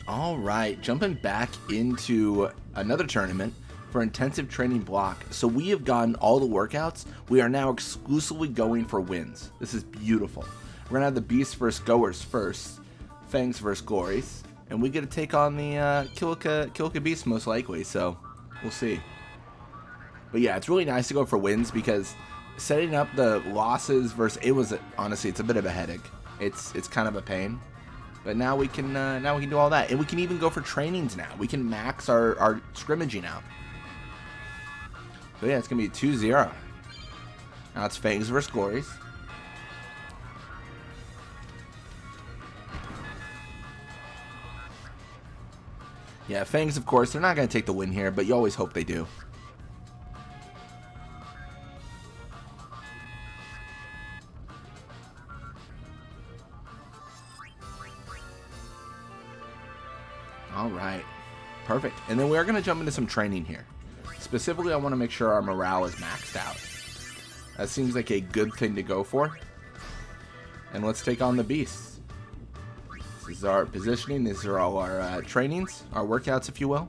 All right, jumping back into another tournament for intensive training block. So we have gotten all the workouts. We are now exclusively going for wins. This is beautiful. We're gonna have the Beasts versus Goers first, Fangs versus Glories, and we get to take on the Kilika Beast most likely. So we'll see. But yeah, it's really nice to go for wins because setting up the losses versus honestly it's a bit of a headache. It's kind of a pain. But now we can do all that, and we can even go for trainings now. We can max our scrimmaging out. So yeah, it's gonna be 2-0. Now it's Fangs versus Glories. Yeah, Fangs, of course, they're not gonna take the win here, but you always hope they do. All right, perfect. And then we're going to jump into some training here. Specifically, I want to make sure our morale is maxed out. That seems like a good thing to go for. And let's take on the Beasts. This is our positioning. These are all our trainings, our workouts, if you will.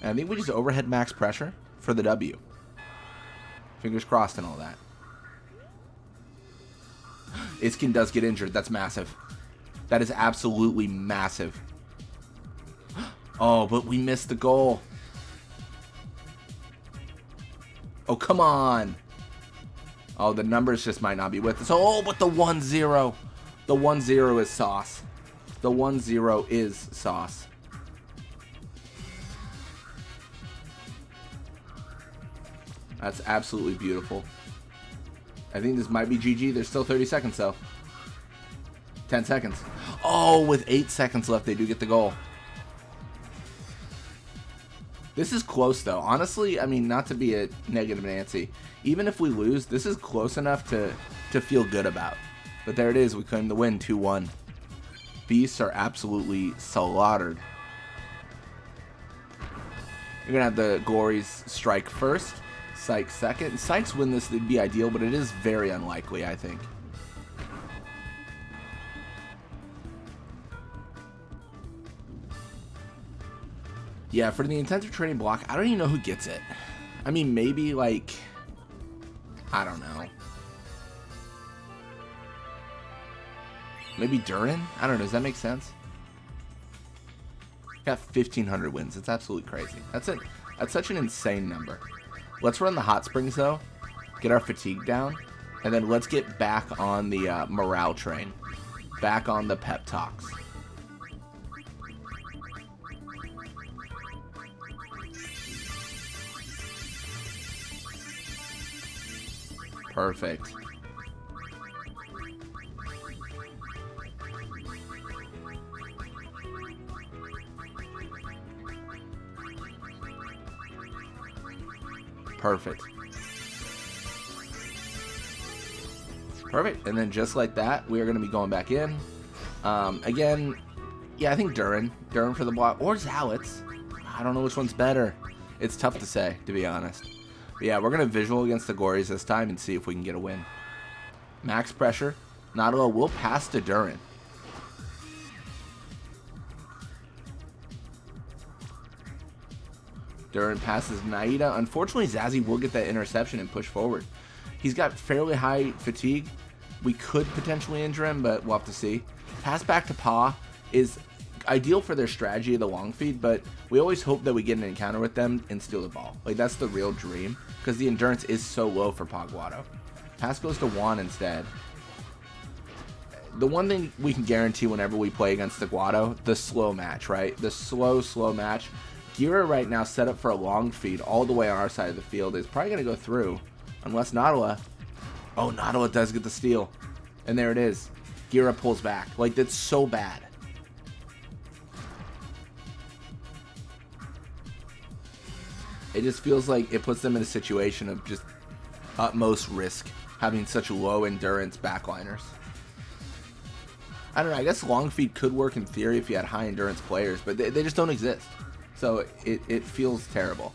And I think we just overhead max pressure for the W. Fingers crossed and all that. Iskin does get injured. That's massive. That is absolutely massive. Oh, but we missed the goal. Oh, come on. Oh, the numbers just might not be with us. Oh, but the 1-0. The 1-0 is sauce. The 1-0 is sauce. That's absolutely beautiful. I think this might be GG. There's still 30 seconds, though. 10 seconds. Oh, with 8 seconds left, they do get the goal. This is close, though. Honestly, I mean, not to be a negative Nancy. Even if we lose, this is close enough to feel good about. But there it is. We claim the win, 2-1. Beasts are absolutely slaughtered. You're going to have the Glories strike first. Sykes second. Sykes win this, it'd be ideal, but it is very unlikely, I think. Yeah, for the intensive training block, I don't even know who gets it. I mean, maybe, like, I don't know. Maybe Durin? I don't know. Does that make sense? Got 1,500 wins. It's absolutely crazy. That's it. That's such an insane number. Let's run the hot springs, though. Get our fatigue down. And then let's get back on the morale train. Back on the pep talks. Perfect. Perfect. Perfect. And then just like that, we are going to be going back in. Again, yeah, I think Durin for the block. Or Zalitz. I don't know which one's better. It's tough to say, to be honest. But yeah, we're going to visual against the Glories this time and see if we can get a win. Max pressure. Nadala will pass to Durin. Durin passes Naida. Unfortunately, Zazzy will get that interception and push forward. He's got fairly high fatigue. We could potentially injure him, but we'll have to see. Pass back to Pa is ideal for their strategy of the long feed, but we always hope that we get an encounter with them and steal the ball. Like, that's the real dream, because the endurance is so low for Paguado. Pass goes to Juan instead. The one thing we can guarantee whenever we play against the Guado, the slow match, right? The slow match. Gira right now set up for a long feed all the way on our side of the field. Is probably going to go through, unless Nadala. Oh, Nadala does get the steal. And there it is. Gira pulls back. Like, that's so bad. It just feels like it puts them in a situation of just utmost risk, having such low endurance backliners. I don't know, I guess long feed could work in theory if you had high endurance players, but they just don't exist. So it feels terrible.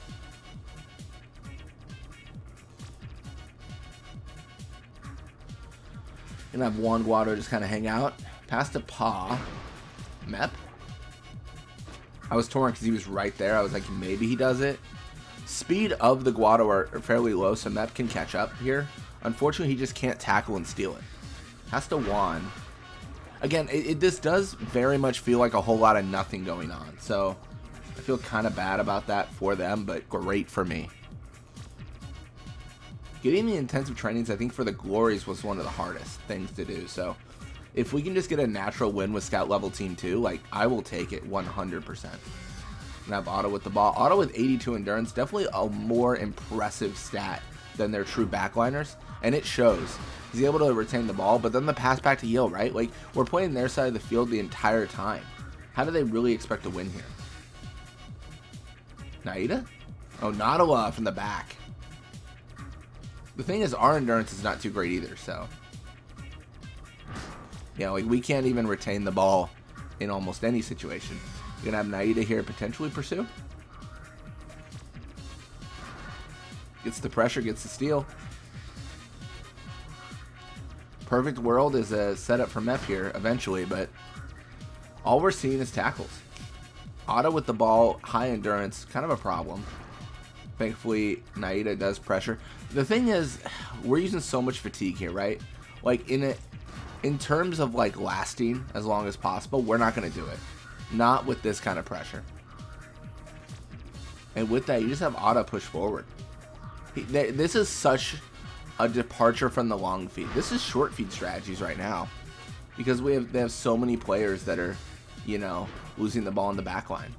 Gonna have Juan Guado just kind of hang out. Pass to Pa. Mep. I was torn because he was right there. I was like, maybe he does it. Speed of the Guado are fairly low, so Mep can catch up here. Unfortunately, he just can't tackle and steal it. Has to wand. Again, this does very much feel like a whole lot of nothing going on. So I feel kind of bad about that for them, but great for me. Getting the intensive trainings, I think, for the Glories was one of the hardest things to do. So if we can just get a natural win with Scout Level Team 2, like, I will take it 100%. And I have Otto with the ball. Otto with 82 endurance, definitely a more impressive stat than their true backliners. And it shows. He's able to retain the ball, but then the pass back to Yale, right? Like, we're playing their side of the field the entire time. How do they really expect to win here? Naida? Oh, Nadawa from the back. The thing is, our endurance is not too great either, so. Yeah, like, we can't even retain the ball in almost any situation. You're going to have Naida here potentially pursue. Gets the pressure, gets the steal. Perfect world is a setup for Mep here eventually, but all we're seeing is tackles. Otto with the ball, high endurance, kind of a problem. Thankfully, Naida does pressure. The thing is, we're using so much fatigue here, right? Like, in terms of, like, lasting as long as possible, we're not going to do it. Not with this kind of pressure. And with that, you just have Otto push forward. This is such a departure from the long feed. This is short feed strategies right now. Because they have so many players that are, you know, losing the ball in the back line.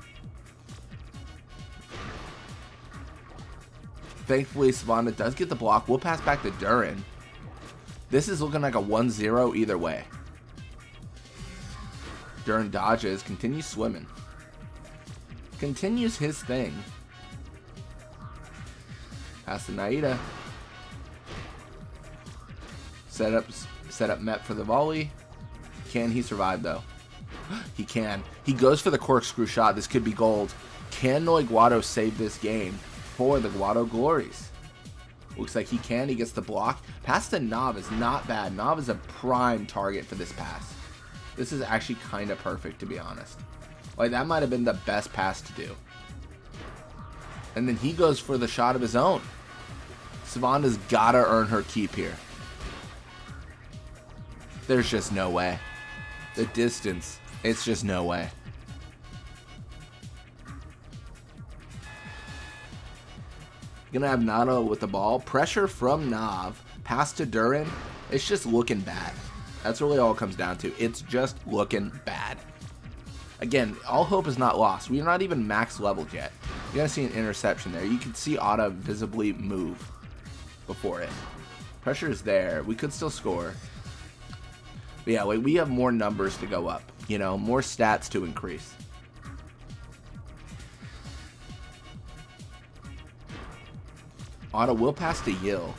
Thankfully, Savannah does get the block. We'll pass back to Duran. This is looking like a 1-0 either way. Duran dodges, continues swimming. Continues his thing. Pass to Naida. Set up Mep for the volley. Can he survive though? He can. He goes for the corkscrew shot. This could be gold. Can Noi Guado save this game for the Guado Glories? Looks like he can. He gets the block. Pass to Nav is not bad. Nav is a prime target for this pass. This is actually kind of perfect, to be honest. Like, that might have been the best pass to do. And then he goes for the shot of his own. Savannah's gotta earn her keep here. There's just no way. The distance, it's just no way. Gonna have Nado with the ball. Pressure from Nav. Pass to Duran. It's just looking bad. That's really all it comes down to. It's just looking bad. Again, all hope is not lost. We're not even max leveled yet. You're gonna see an interception there. You can see Otto visibly move before it. Pressure is there. We could still score. But yeah, we have more numbers to go up. You know, more stats to increase. Otto will pass to Yil.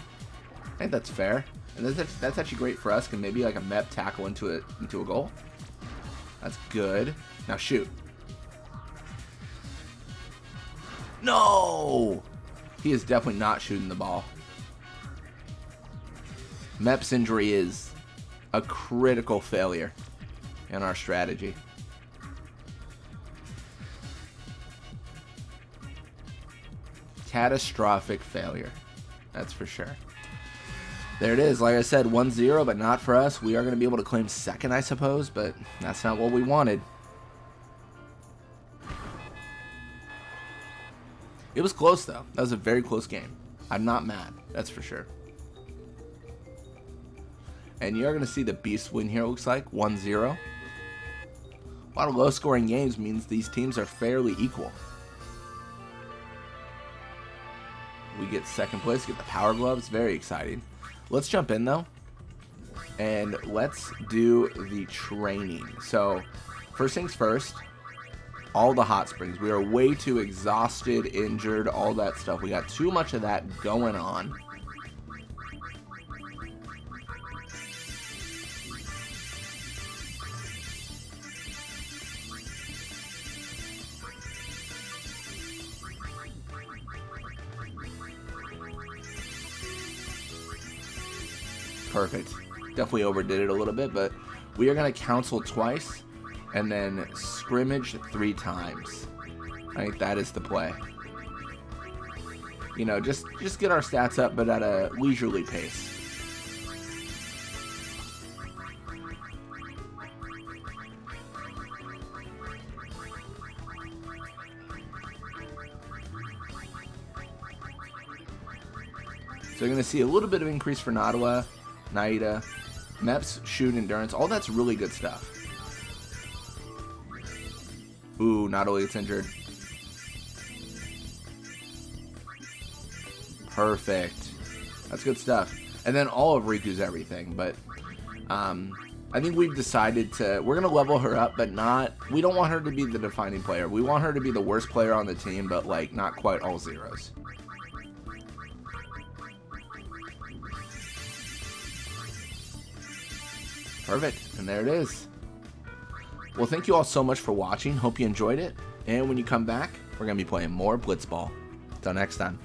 I think that's fair. And that's actually great for us. Can maybe like a Mep tackle into a goal. That's good. Now shoot. No! He is definitely not shooting the ball. Mep's injury is a critical failure in our strategy. Catastrophic failure. That's for sure. There it is. Like I said, 1-0, but not for us. We are going to be able to claim second, I suppose, but that's not what we wanted. It was close, though. That was a very close game. I'm not mad. That's for sure. And you're going to see the Beast win here, it looks like. 1-0. A lot of low-scoring games means these teams are fairly equal. We get second place, get the Power Gloves. Very exciting. Let's jump in, though. And let's do the training. So, first things first. All the hot springs. We are way too exhausted, injured, all that stuff. We got too much of that going on. Perfect. Definitely overdid it a little bit, but we are going to counsel twice and then scrimmage 3 times. right? That is the play. You know, just get our stats up, but at a leisurely pace. So you're going to see a little bit of increase for Naida, Meps, shoot, endurance. All that's really good stuff. Ooh, Naida gets injured. Perfect. That's good stuff. And then all of Riku's everything. But I think we've decided we're going to level her up, but we don't want her to be the defining player. We want her to be the worst player on the team, but like not quite all zeros. Perfect, and there it is. Well, thank you all so much for watching. Hope you enjoyed it. And when you come back, we're going to be playing more Blitzball. Until next time.